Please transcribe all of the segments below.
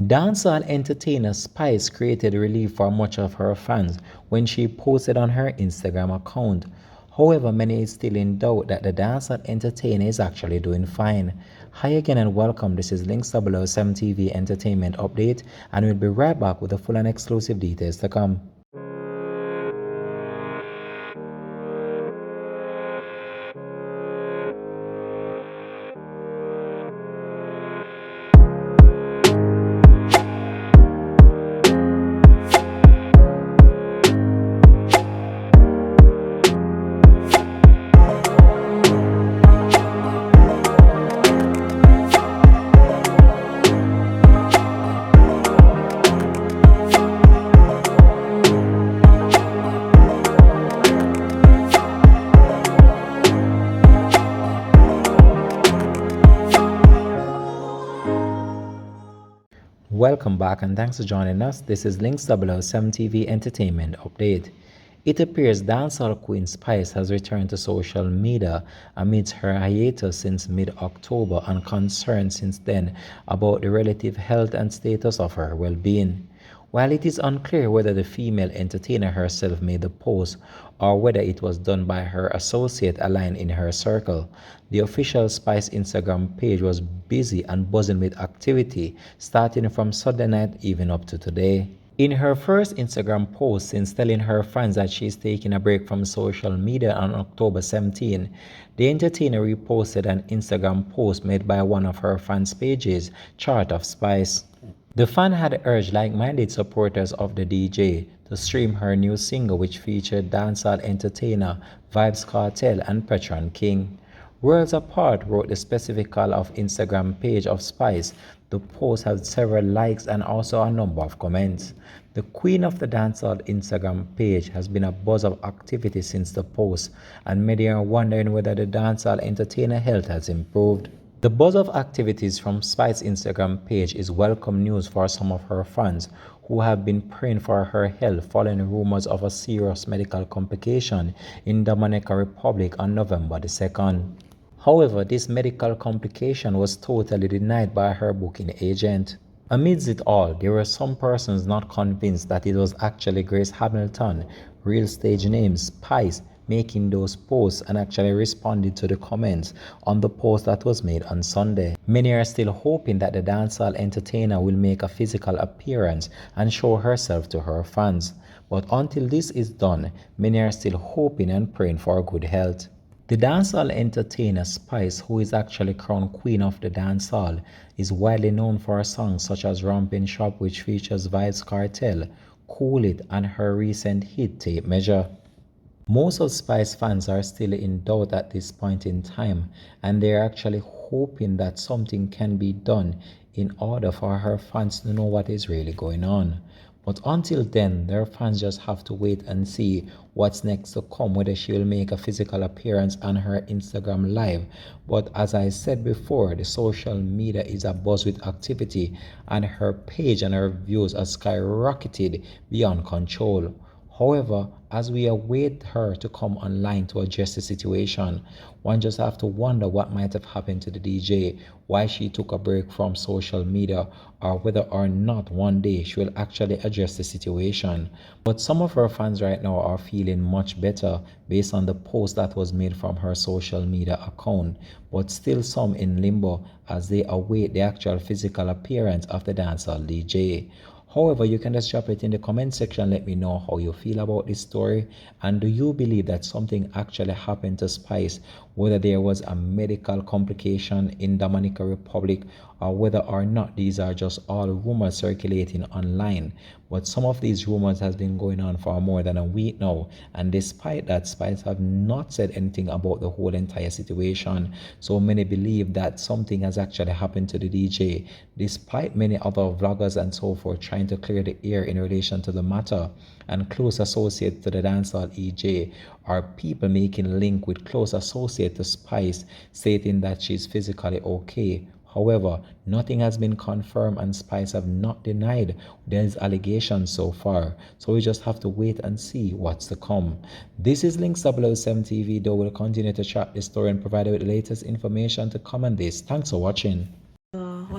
Dancehall entertainer Spice created relief for much of her fans when she posted on her Instagram account. However, many is still in doubt that the dancehall entertainer is actually doing fine. Hi again and welcome. This is Links 007 TV Entertainment Update, and we'll be right back with the full and exclusive details to come. Welcome back and thanks for joining us. This is Links 007 TV Entertainment Update. It appears dancehall queen Spice has returned to social media amidst her hiatus since mid-October and concerns since then about the relative health and status of her well-being. While it is unclear whether the female entertainer herself made the post or whether it was done by her associate aligned in her circle, the official Spice Instagram page was busy and buzzing with activity starting from Sunday night even up to today. In her first Instagram post since telling her fans that she is taking a break from social media on October 17, the entertainer reposted an Instagram post made by one of her fans' pages, Chart of Spice. The fan had urged like-minded supporters of the DJ to stream her new single, which featured dancehall entertainer Vybz Kartel and Petron King. Worlds Apart wrote the specific call of Instagram page of Spice. The post had several likes and also a number of comments. The queen of the dancehall Instagram page has been a buzz of activity since the post, and many are wondering whether the dancehall entertainer health has improved. The buzz of activities from Spice's Instagram page is welcome news for some of her fans who have been praying for her health following rumors of a serious medical complication in Dominican Republic on November the 2nd. However, this medical complication was totally denied by her booking agent. Amidst it all, there were some persons not convinced that it was actually Grace Hamilton, real stage name Spice, making those posts and actually responded to the comments on the post that was made on Sunday. Many are still hoping that the dancehall entertainer will make a physical appearance and show herself to her fans. But until this is done, many are still hoping and praying for good health. The dancehall entertainer Spice, who is actually crowned queen of the dancehall, is widely known for her songs such as Rampin' Shop, which features Vybz Kartel, Cool It, and her recent hit Tape Measure. Most of Spice fans are still in doubt at this point in time, and they're actually hoping that something can be done in order for her fans to know what is really going on. But until then, their fans just have to wait and see what's next to come, whether she will make a physical appearance on her Instagram live. But as I said before, the social media is abuzz with activity, and her page and her views are skyrocketed beyond control. However, as we await her to come online to address the situation, one just have to wonder what might have happened to the DJ, why she took a break from social media, or whether or not one day she will actually address the situation. But some of her fans right now are feeling much better based on the post that was made from her social media account, but still some in limbo as they await the actual physical appearance of the dancehall DJ. However, you can just drop it in the comment section. Let me know how you feel about this story, and do you believe that something actually happened to Spice, whether there was a medical complication in Dominican Republic, or whether or not these are just all rumors circulating online. But some of these rumors has been going on for more than a week now, and despite that, Spice have not said anything about the whole entire situation. So many believe that something has actually happened to the DJ, despite many other vloggers and so forth trying to clear the air in relation to the matter, and close associates to the dancehall EJ are people making link with close associate to Spice, stating that she's physically okay. However, nothing has been confirmed and Spice have not denied these allegations so far. So we just have to wait and see what's to come. This is Links 007 TV, though we'll continue to track this story and provide you with the latest information to come on this. Thanks for watching.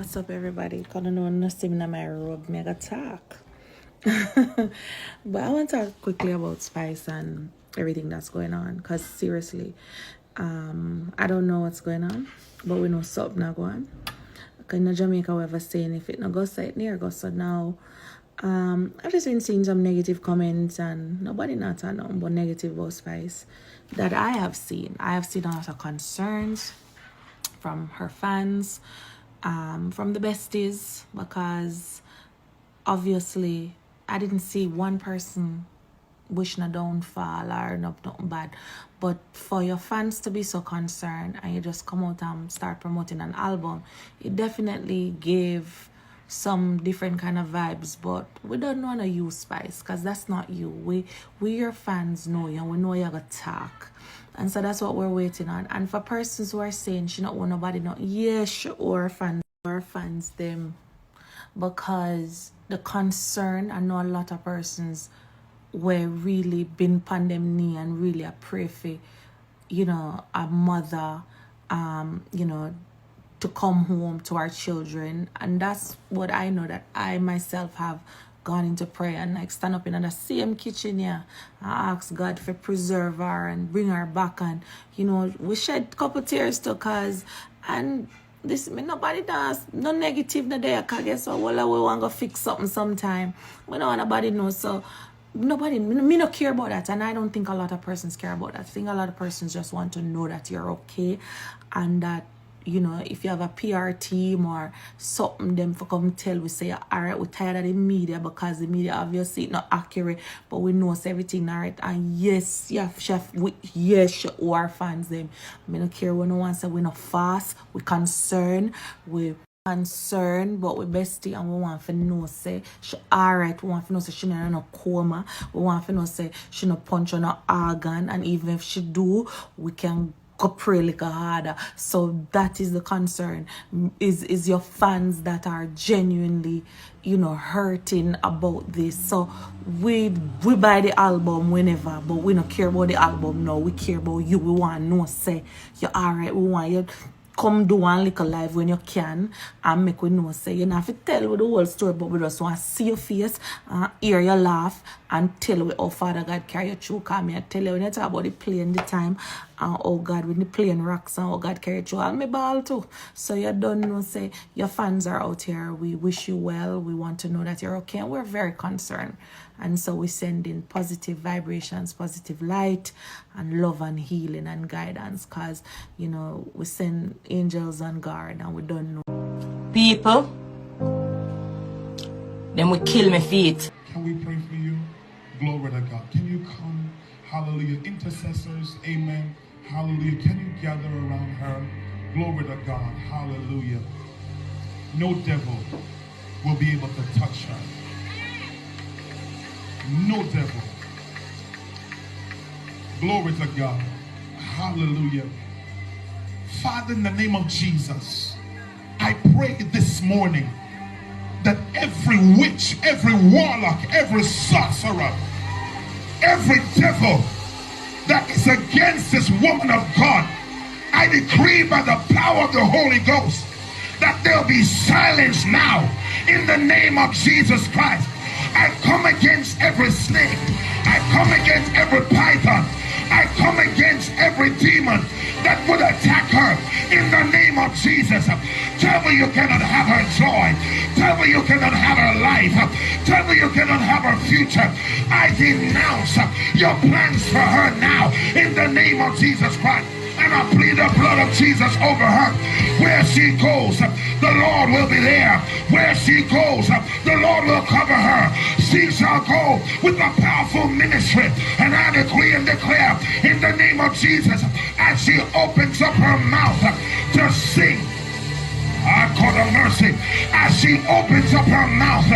What's up, everybody? Gonna know nothing in my rub mega talk. But I want to talk quickly about Spice and everything that's going on. Cause seriously, I don't know what's going on, but we know something not going. Cause in Jamaica we ever saying if it not go so it near go so now. I've just been seeing some negative comments and nobody not on but negative about Spice that I have seen. I have seen a lot of concerns from her fans, from the besties, because obviously I didn't see one person wishing a downfall or nothing bad. But for your fans to be so concerned and you just come out and start promoting an album, it definitely gave some different kind of vibes. But we don't want to use Spice because that's not you. We your fans know you and we know you're gonna talk. And so that's what we're waiting on. And for persons who are saying she not want nobody know, yes, our fans them, because the concern, I know a lot of persons were really been on them knee and really a pray for, a mother, to come home to our children. And that's what I know, that I myself have gone into prayer and like stand up in the same kitchen here and ask God for preserve her and bring her back. And we shed a couple tears too, cause and this nobody does no negative no there, cause guess what, well, we want to fix something sometime. We don't want nobody know, so nobody me no care about that. And I don't think a lot of persons care about that. I think a lot of persons just want to know that you're okay, and that if you have a PR team or something, them for come tell we say, all right, we're tired of the media because the media obviously not accurate, but we know everything all right. And yes, chef, yes, our fans them. I don't care when no one say we not fast, we concerned, but we bestie, and we want to know say she alright. We want to know say she not in a coma. We want to know say she not punch on her organ, and even if she do, we can go pray like a harder. So that is the concern, is your fans that are genuinely hurting about this. So we buy the album whenever, but we don't care about the album now. We care about you. We want to know say you're alright. We want you come do one little live when you can and make we know say you don't have to tell with the whole story, but we just want to see your face and hear your laugh and tell you how Father God carry you through. Cause me I tell you, when you talk about the plane the time and God when the plane rocks and how God carry you through, and me ball too. So you don't know say your fans are out here. We wish you well. We want to know that you're okay, and we're very concerned. And so we send in positive vibrations, positive light, and love and healing and guidance. Because, we send angels on guard and we don't know. People, then we kill my feet. Can we pray for you? Glory to God. Can you come? Hallelujah. Intercessors, amen. Hallelujah. Can you gather around her? Glory to God. Hallelujah. No devil will be able to touch her. No devil. Glory to God. Hallelujah. Father, in the name of Jesus, I pray this morning that every witch, every warlock, every sorcerer, every devil that is against this woman of God, I decree by the power of the Holy Ghost that they'll be silenced now in the name of Jesus Christ. I come against every snake. I come against every python. I come against every demon that would attack her in the name of Jesus. Devil, you cannot have her joy. Devil, you cannot have her life. Devil, you cannot have her future. I denounce your plans for her now in the name of Jesus Christ. And I plead the blood of Jesus over her. Where she goes, the Lord will be there. Where she goes, the Lord will cover her. She shall go with a powerful ministry. And I decree and declare in the name of Jesus, as she opens up her mouth to sing, I call her mercy. As she opens up her mouth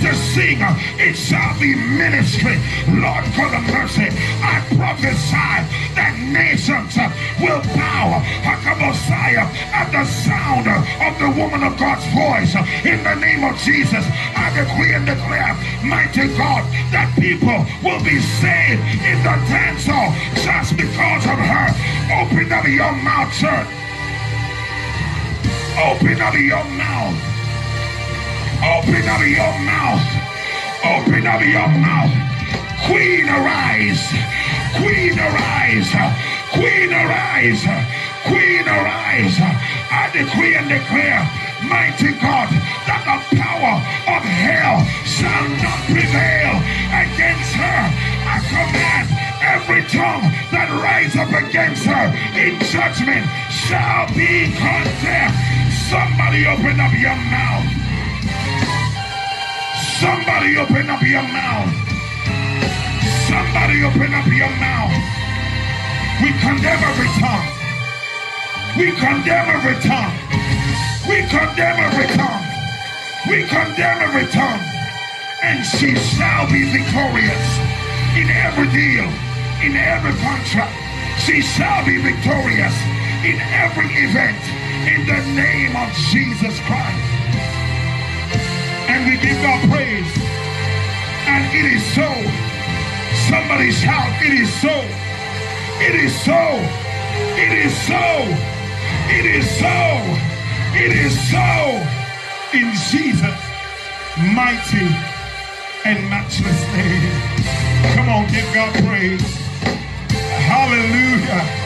to sing, it shall be ministry. Lord, call her mercy. I prophesy that nations will bow at the sound of the woman of God's voice. In the name of Jesus, I decree and declare, mighty God, that people will be saved in the dancehall just because of her. Open up your mouth, church. Open up your mouth. Open up your mouth. Open up your mouth. Queen, arise. Queen, arise. Queen, arise. Queen, arise. I decree and declare, mighty God, that the power of hell shall not prevail against her. I command every tongue that rise up against her in judgment shall be condemned. Somebody open up your mouth. Somebody open up your mouth. Somebody open up your mouth. We condemn every tongue. We condemn every tongue. We condemn every tongue. We condemn every tongue. And she shall be victorious in every deal, in every contract. She shall be victorious in every event in the name of Jesus Christ. And we give God praise. And it is so. Somebody shout, it is so. It is so. It is so. It is so. It is so. In Jesus' mighty and matchless name. Come on, give God praise. Hallelujah.